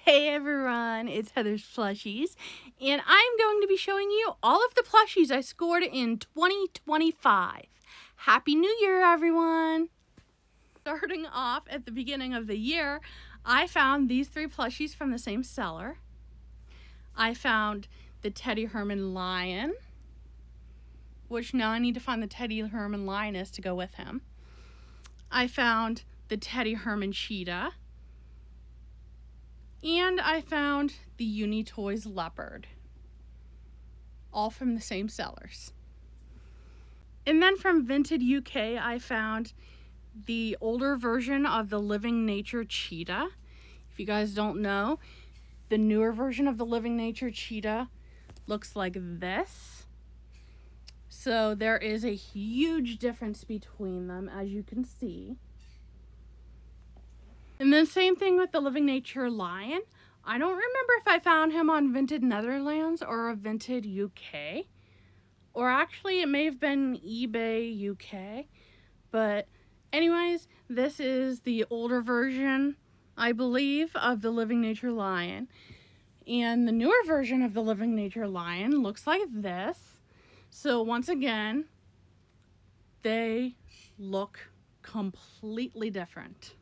Hey everyone, it's Heather's Plushies, and I'm going to be showing you all of the plushies I scored in 2025. Happy New Year, everyone! Starting off at the beginning of the year, I found these three plushies from the same seller. I found the Teddy Herman Lion, which now I need to find the Teddy Herman Lioness to go with him. I found the Teddy Herman Cheetah. And I found the Uni Toys Leopard, all from the same sellers. And then from Vinted UK, I found the older version of the Living Nature Cheetah. If you guys don't know, the newer version of the Living Nature Cheetah looks like this. So there is a huge difference between them, as you can see. And then same thing with the Living Nature Lion. I don't remember if I found him on Vinted Netherlands or a Vinted UK. Or actually it may have been eBay UK. But anyways, this is the older version, I believe, of the Living Nature Lion. And the newer version of the Living Nature Lion looks like this. So once again, they look completely different.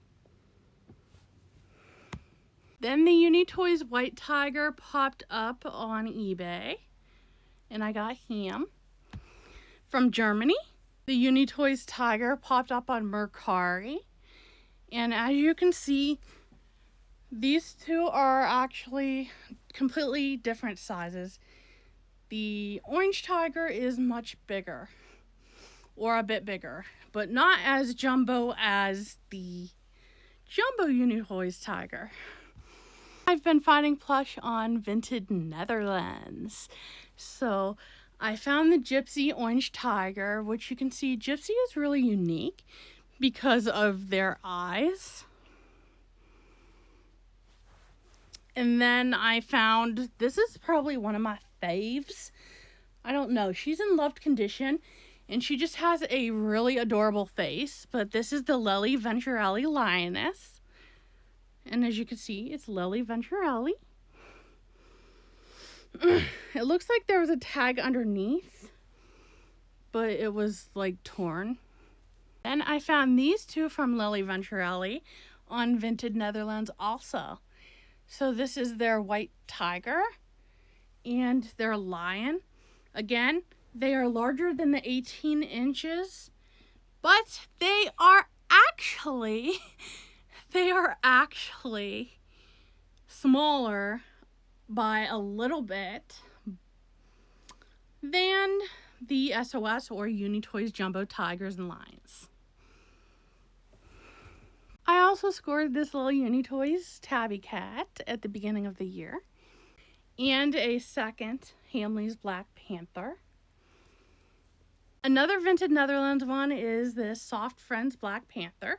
Then the Uni Toys White Tiger popped up on eBay, and I got him. From Germany, the Uni Toys Tiger popped up on Mercari, and as you can see, these two are actually completely different sizes. The orange tiger is much bigger, or a bit bigger, but not as jumbo as the jumbo Uni Toys Tiger. I've been finding plush on Vinted Netherlands. So I found the Gypsy Orange Tiger, which you can see Gypsy is really unique because of their eyes. And then I found, this is probably one of my faves. I don't know, she's in loved condition and she just has a really adorable face. But this is the Lely Venturelli Lioness. And as you can see, it's Lely Venturelli. It looks like there was a tag underneath, but it was like torn. Then I found these two from Lely Venturelli on Vinted Netherlands also. So this is their white tiger and their lion. Again, they are larger than the 18 inches, but they are actually smaller by a little bit than the SOS or Uni Toys Jumbo Tigers and Lions. I also scored this little Uni Toys Tabby Cat at the beginning of the year, and a second Hamley's Black Panther. Another Vinted Netherlands one is this Soft Friends Black Panther.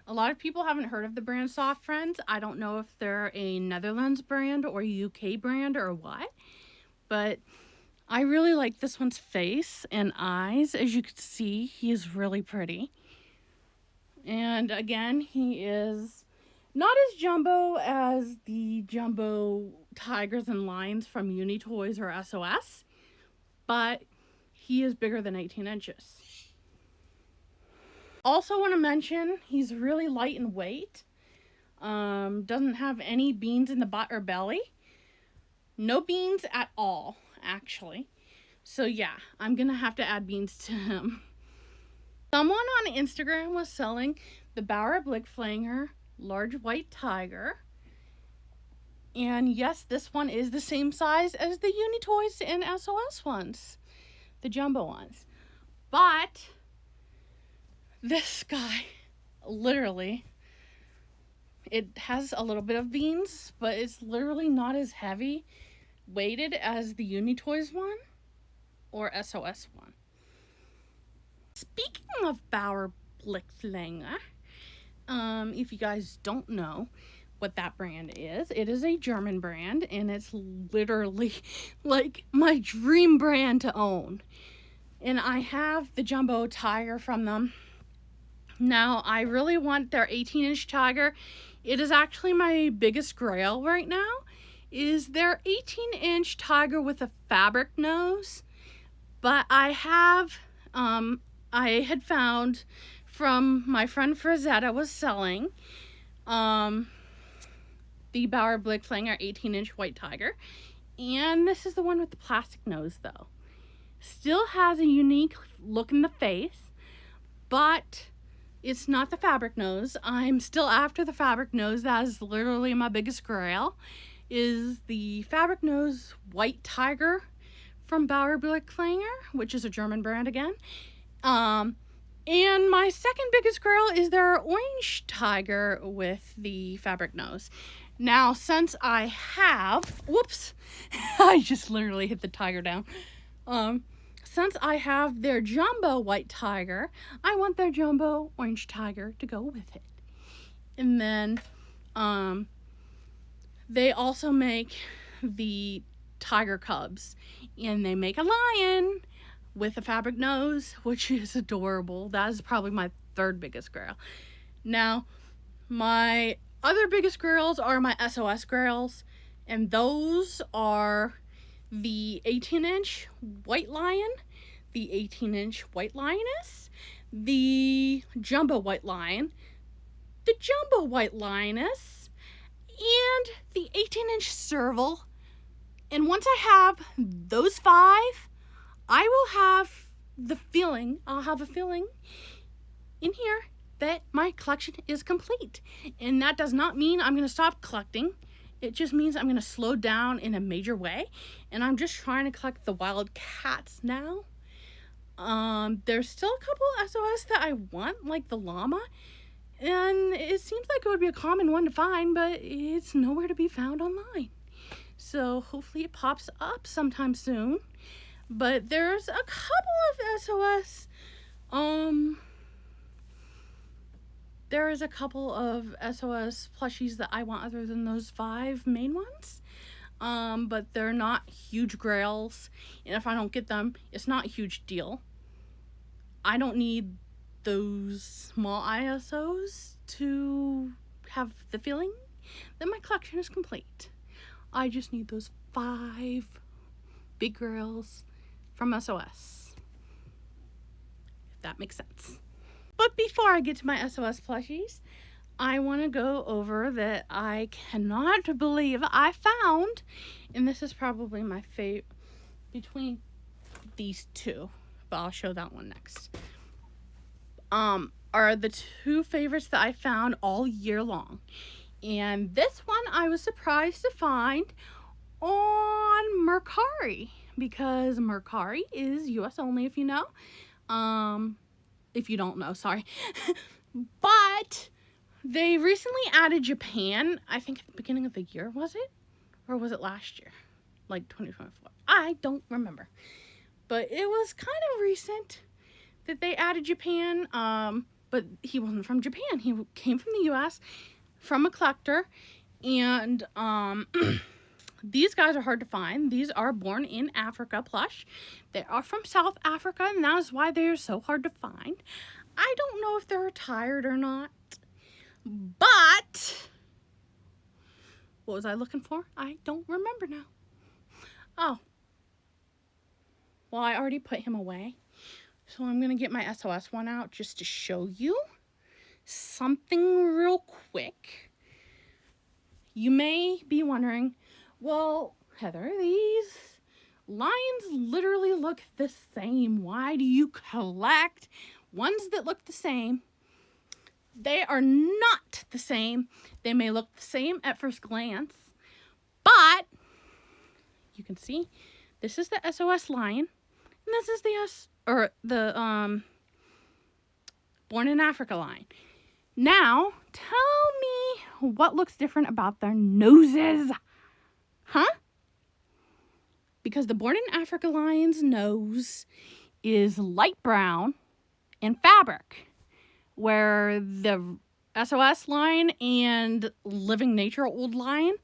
A lot of people haven't heard of the brand Soft Friends. I don't know if they're a Netherlands brand or UK brand or what. But I really like this one's face and eyes. As you can see, he is really pretty. And again, he is not as jumbo as the jumbo tigers and lions from Uni Toys or SOS. But he is bigger than 18 inches. Also want to mention, he's really light in weight. Doesn't have any beans in the butt or belly. No beans at all, actually. So yeah, I'm going to have to add beans to him. Someone on Instagram was selling the Bauer Blick Flanger large white tiger. And yes, this one is the same size as the Uni Toys and SOS ones. The jumbo ones. But this guy, literally, it has a little bit of beans, but it's literally not as heavy weighted as the Uni Toys one or SOS one. Speaking of Bauer Blick Flanger, if you guys don't know what that brand is, it is a German brand, and it's literally like my dream brand to own. And I have the jumbo tiger from them. Now, I really want their 18-inch tiger It is actually my biggest grail right now, is their 18-inch tiger with a fabric nose. But I had found from my friend Frazetta was selling the Bauer Blick Flanger 18-inch white tiger. And this is the one with the plastic nose, though. Still has a unique look in the face, but it's not the fabric nose. I'm still after the fabric nose. That is literally my biggest grail, is the fabric nose white tiger from Bauer Blick Flanger, which is a German brand again. And my second biggest grail is their orange tiger with the fabric nose. Now, since I have, whoops, I just literally hit the tiger down. Since I have their jumbo white tiger, I want their jumbo orange tiger to go with it. And then, they also make the tiger cubs, and they make a lion with a fabric nose, which is adorable. That is probably my third biggest grail. Now, my other biggest grails are my SOS grails, and those are the 18-inch white lion, the 18-inch white lioness, the jumbo white lion, the jumbo white lioness, and the 18-inch serval. And once I have those 5, I will have I'll have a feeling in here that my collection is complete. And that does not mean I'm going to stop collecting. It just means I'm going to slow down in a major way. And I'm just trying to collect the wild cats now. There's still a couple SOS that I want, like the llama. And it seems like it would be a common one to find, but it's nowhere to be found online. So hopefully it pops up sometime soon. But there's a couple of SOS, there is a couple of SOS plushies that I want other than those 5 main ones. But they're not huge grails. And if I don't get them, it's not a huge deal. I don't need those small ISOs to have the feeling that my collection is complete. I just need those 5 big grails from SOS. If that makes sense. But before I get to my SOS plushies, I want to go over that I cannot believe I found, and this is probably my favorite between these 2, but I'll show that one next. Are the 2 favorites that I found all year long. And this one I was surprised to find on Mercari, because Mercari is US only, if you know. If you don't know, sorry. But they recently added Japan, I think at the beginning of the year, was it? Or was it last year? Like 2024. I don't remember. But it was kind of recent that they added Japan. But he wasn't from Japan. He came from the US, from a collector. And these guys are hard to find. These are born in Africa plush. They are from South Africa, and that is why they are so hard to find. I don't know if they're retired or not, but what was I looking for? I don't remember now. Oh, well, I already put him away, so I'm going to get my SOS one out just to show you something real quick. You may be wondering, well, Heather, these lions literally look the same. Why do you collect ones that look the same? They are not the same. They may look the same at first glance, but you can see this is the SOS lion, and this is the Born in Africa lion. Now, tell me what looks different about their noses. Huh? Because the Born in Africa lion's nose is light brown and fabric, where the SOS lion and Living Nature Old Lion,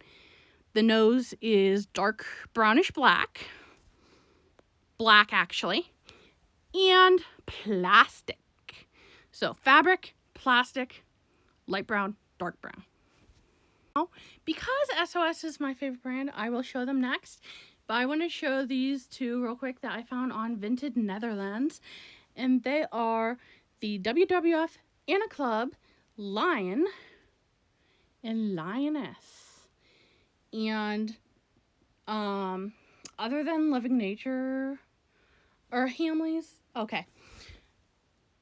the nose is dark brownish black actually, and plastic. So fabric, plastic, light brown, dark brown. Now, because SOS is my favorite brand, I will show them next. But I want to show these two real quick that I found on Vinted Netherlands. And they are the WWF Anna Club Lion and Lioness. And other than Living Nature or Hamleys, okay.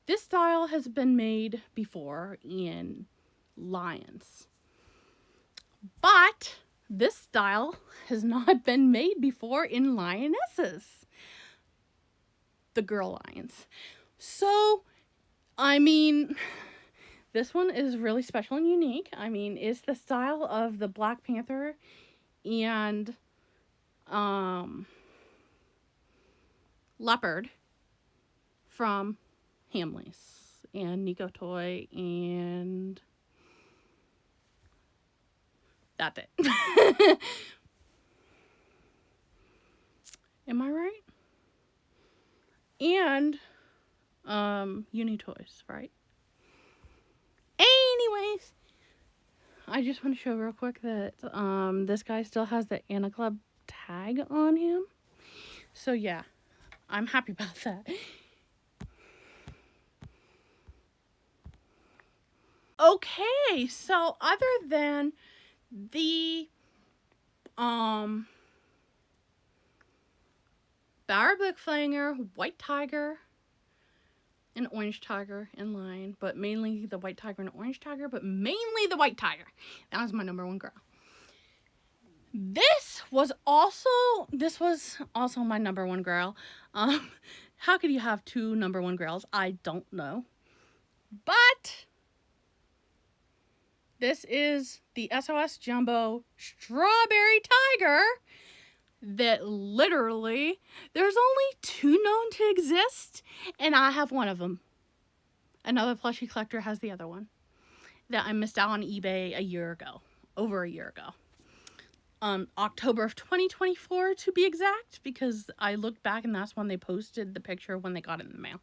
This style has been made before in lions. But this style has not been made before in lionesses. The girl lions. So, I mean, this one is really special and unique. I mean, it's the style of the Black Panther and leopard from Hamleys and Nico Toy, and that's it. Am I right? And Uni Toys, right? Anyways, I just want to show real quick that this guy still has the Anna Club tag on him. So yeah, I'm happy about that. Okay, so other than the Bower Blick Flanger, White Tiger, and Orange Tiger and Lion, but mainly the White Tiger and Orange Tiger, but mainly the White Tiger. That was my number one girl. This was also my number one girl. How could you have two number one girls? I don't know. But this is the SOS Jumbo Strawberry Tiger that literally, there's only two known to exist, and I have one of them. Another plushie collector has the other one that I missed out on eBay over a year ago. October of 2024 to be exact, because I looked back and that's when they posted the picture when they got it in the mail.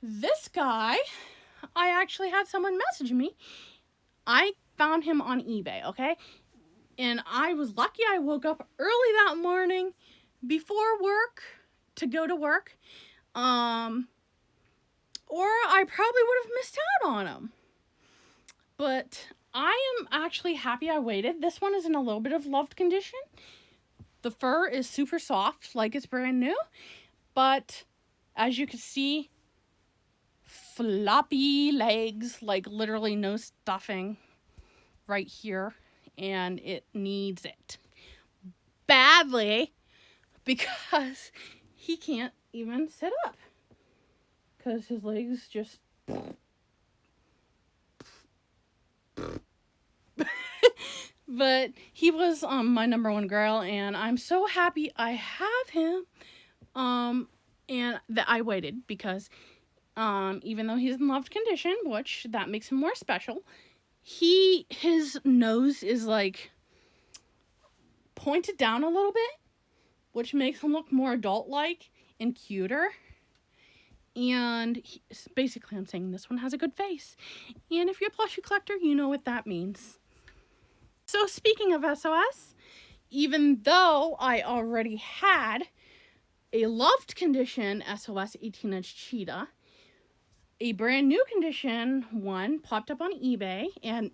This guy, I actually had someone message me. I found him on eBay, okay? And I was lucky I woke up early that morning before work to go to work. Or I probably would have missed out on him. But I am actually happy I waited. This one is in a little bit of loved condition. The fur is super soft, like it's brand new. But as you can see, floppy legs, like literally no stuffing right here. And it needs it badly because he can't even sit up because his legs just but he was my number one girl, and I'm so happy I have him, and that I waited because even though he's in loved condition, which that makes him more special, his nose is like pointed down a little bit, which makes him look more adult-like and cuter. And basically I'm saying this one has a good face. And if you're a plushie collector, you know what that means. So speaking of SOS, even though I already had a loved condition SOS 18-inch cheetah, a brand new condition one popped up on eBay, and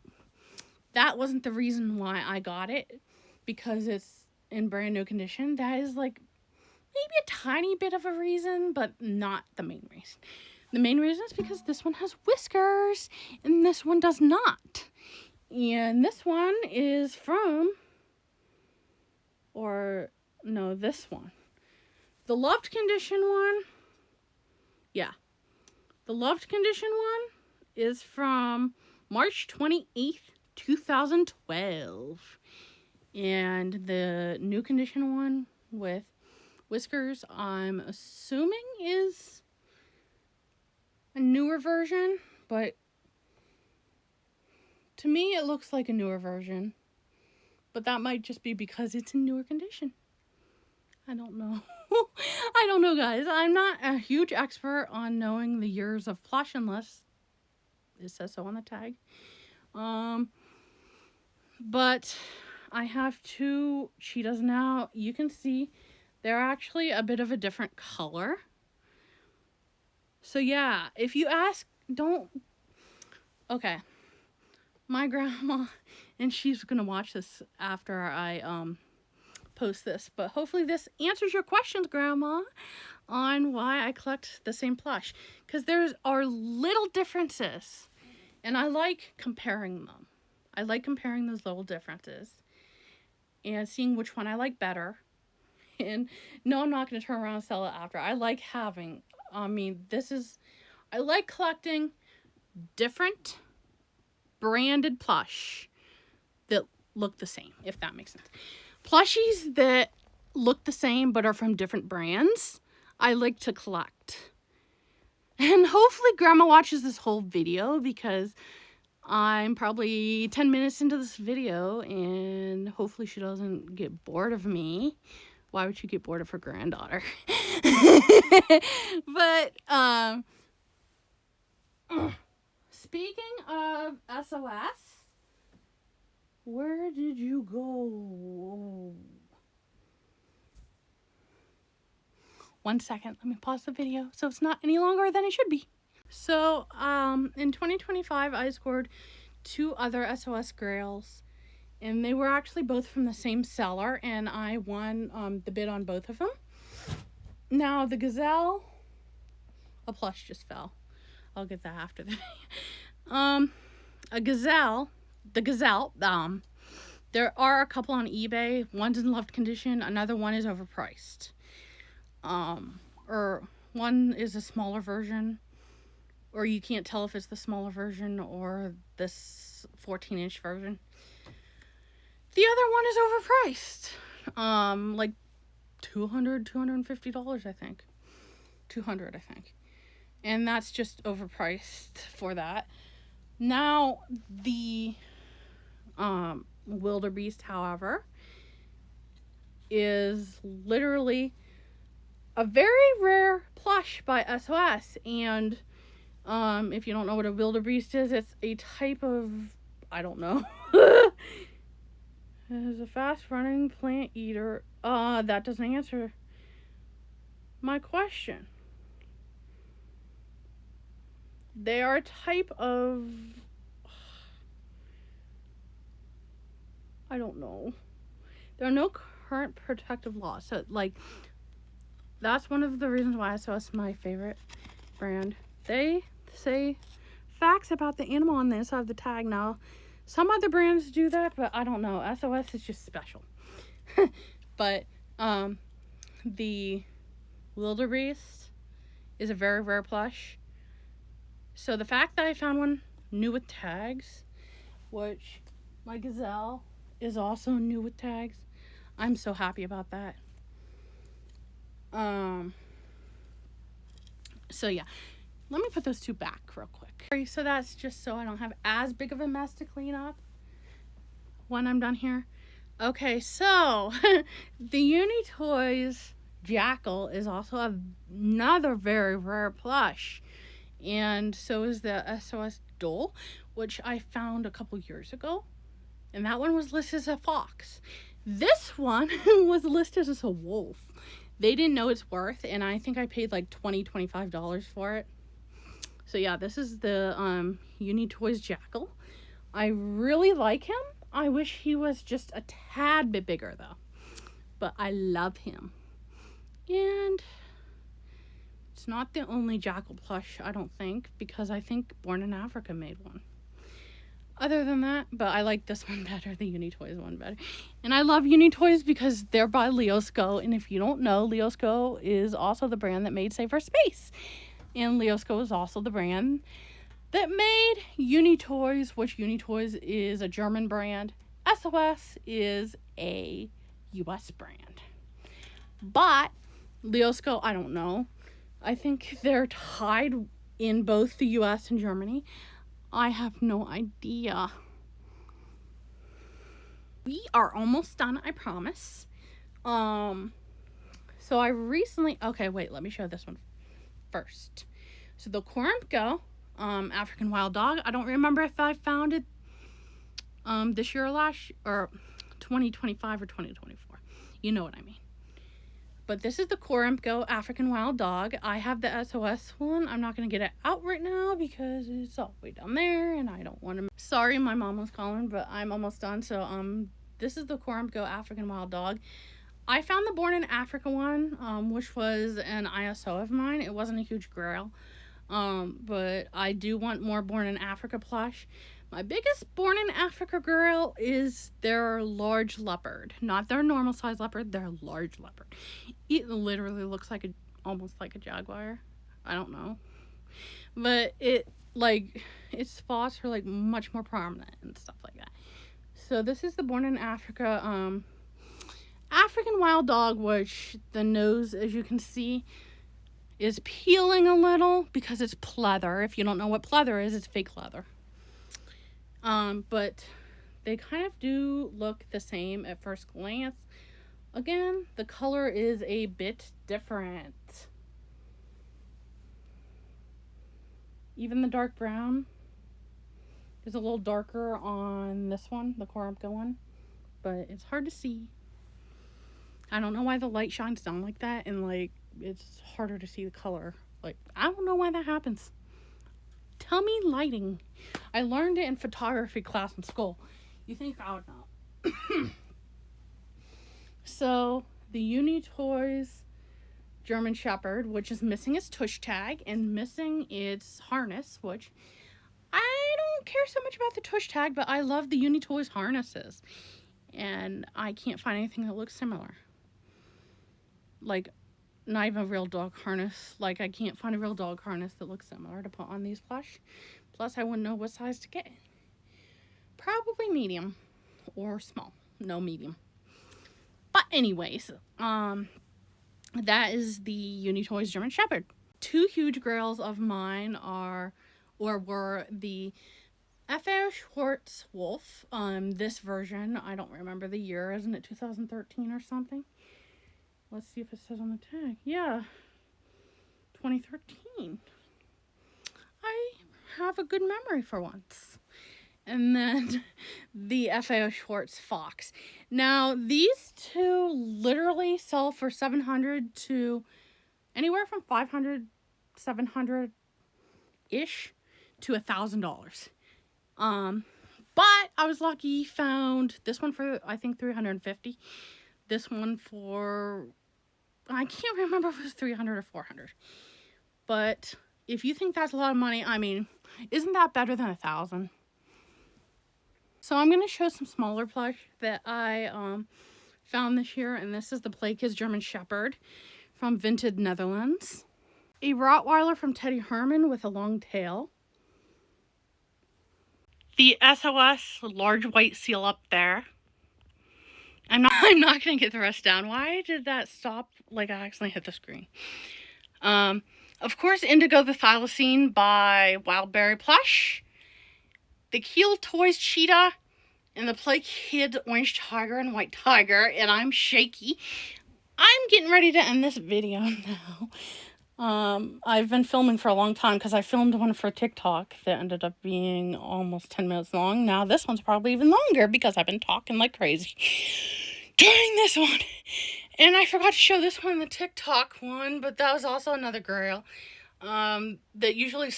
that wasn't the reason why I got it, because it's in brand new condition. That is like maybe a tiny bit of a reason, but not the main reason. The main reason is because this one has whiskers and this one does not. And this one is this one. The loved condition one, the loved condition one is from March 28th, 2012. And the new condition one with whiskers, I'm assuming is a newer version, but to me it looks like a newer version. But that might just be because it's in newer condition. I don't know. I don't know, guys. I'm not a huge expert on knowing the years of plush unless it says so on the tag. But I have two cheetahs now. You can see they're actually a bit of a different color. So yeah, if you ask, don't... Okay. My grandma, and she's gonna watch this after I post this, but hopefully this answers your questions, Grandma, on why I collect the same plush. Because there are little differences, and I like comparing them. I like comparing those little differences and seeing which one I like better. And no, I'm not going to turn around and sell it after. I like having, I like collecting different branded plush that look the same, if that makes sense. Plushies that look the same but are from different brands, I like to collect. And hopefully Grandma watches this whole video, because I'm probably 10 minutes into this video and hopefully she doesn't get bored of me. Why would you get bored of her granddaughter? But speaking of SOS, where did you go? 1 second, let me pause the video so it's not any longer than it should be. So, in 2025, I scored 2 other SOS grails, and they were actually both from the same seller, and I won the bid on both of them. Now, the gazelle, a plush just fell. I'll get that after the video. The gazelle, there are a couple on eBay. One's in loved condition, another one is overpriced. Or one is a smaller version, or you can't tell if it's the smaller version or this 14-inch version. The other one is overpriced. Like $250, I think. $200, I think. And that's just overpriced for that. Now, the wildebeest, however, is literally a very rare plush by SOS. And if you don't know what a wildebeest is, it's a type of, I don't know. It is a fast-running plant eater. That doesn't answer my question. They are a type of, I don't know. There are no current protective laws. So, like, that's one of the reasons why SOS is my favorite brand. They say facts about the animal on the inside of the tag. Now, some other brands do that, but I don't know. SOS is just special. But the wildebeest is a very rare plush. So the fact that I found one new with tags, which my gazelle is also new with tags, I'm so happy about that. So yeah, let me put those 2 back real quick. So that's just so I don't have as big of a mess to clean up when I'm done here. Okay, so the Uni Toys jackal is also another very rare plush. And so is the SOS doll, which I found a couple years ago. And that one was listed as a fox. This one was listed as a wolf. They didn't know its worth, and I think I paid like $25 for it. So yeah, this is the Uni Toys jackal. I really like him. I wish he was just a tad bit bigger though. But I love him. And it's not the only jackal plush, I don't think, because I think Born in Africa made one. Other than that, but I like this one better, the Uni Toys one better. And I love Uni Toys because they're by Leosco, and if you don't know, Leosco is also the brand that made Save Our Space. And Leosco is also the brand that made Uni Toys, which Uni Toys is a German brand. SOS is a US brand. But Leosco, I don't know. I think they're tied in both the US and Germany. I have no idea. We are almost done, I promise. So I recently, okay, wait, let me show this one first. So the Coramco, African wild dog, I don't remember if I found it this year or 2025 or 2024. You know what I mean. But this is the Coramco African Wild Dog. I have the SOS one. I'm not going to get it out right now because it's all the way down there and I don't want to. Sorry, my mom was calling, but I'm almost done. So, this is the Coramco African Wild Dog. I found the Born in Africa one, which was an ISO of mine. It wasn't a huge grail. But I do want more Born in Africa plush. My biggest Born in Africa grail is their large leopard. Not their normal size leopard, their large leopard. It literally looks like almost like a jaguar. I don't know. But its spots are like much more prominent and stuff like that. So this is the Born in Africa African Wild Dog, which the nose, as you can see, is peeling a little because it's pleather. If you don't know what pleather is, it's fake leather. But they kind of do look the same at first glance. Again, the color is a bit different. Even the dark brown is a little darker on this one, the Coramco one, but it's hard to see. I don't know why the light shines down like that and like it's harder to see the color. Like, I don't know why that happens. Tell me lighting. I learned it in photography class in school. You think I would know. So, the Uni Toys German Shepherd, which is missing its tush tag and missing its harness, which I don't care so much about the tush tag, but I love the Uni Toys harnesses. And I can't find anything that looks similar. Like, not even a real dog harness. Like, I can't find a real dog harness that looks similar to put on these plush. Plus, I wouldn't know what size to get. Probably medium or small. No medium. But anyways, that is the Uni Toys German Shepherd. Two huge grails of mine were the F.A. Schwartz Wolf. This version, I don't remember the year. Isn't it 2013 or something? Let's see if it says on the tag. Yeah, 2013. I have a good memory for once. And then the F.A. Schwartz Fox. Now, these two literally sell for $700 to anywhere from $500, $700-ish to $1,000. But I was lucky, found this one for, I think, $350. This one for, I can't remember if it was $300 or $400. But if you think that's a lot of money, I mean, isn't that better than $1,000? So I'm going to show some smaller plush that I found this year. And this is the Play Kids German Shepherd from Vinted Netherlands. A Rottweiler from Teddy Herman with a long tail. The SOS large white seal up there. I'm not going to get the rest down. Why did that stop? Like, I accidentally hit the screen. Of course, Indigo the Thylacine by Wildberry Plush. The Keel Toys Cheetah and the Play Kids Orange Tiger and White Tiger. And I'm shaky. I'm getting ready to end this video now. I've been filming for a long time because I filmed one for TikTok that ended up being almost 10 minutes long. Now this one's probably even longer because I've been talking like crazy during this one. And I forgot to show this one, the TikTok one, but that was also another grail that usually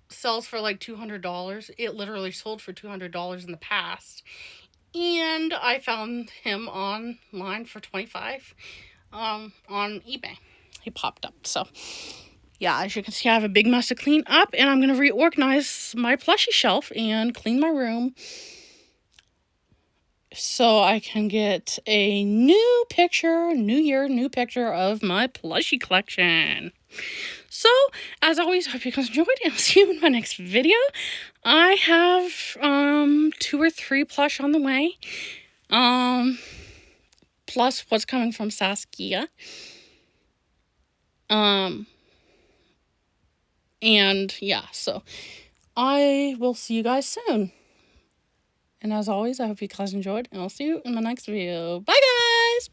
sells for like $200. It literally sold for $200 in the past. And I found him online for $25 on eBay. He popped up. So yeah, as you can see, I have a big mess to clean up, and I'm going to reorganize my plushie shelf and clean my room so I can get a new picture of my plushie collection. So, as always, I hope you guys enjoyed, and I'll see you in my next video. I have 2 or 3 plush on the way, plus what's coming from Saskia. And yeah, so I will see you guys soon. And as always, I hope you guys enjoyed, and I'll see you in my next video. Bye, guys!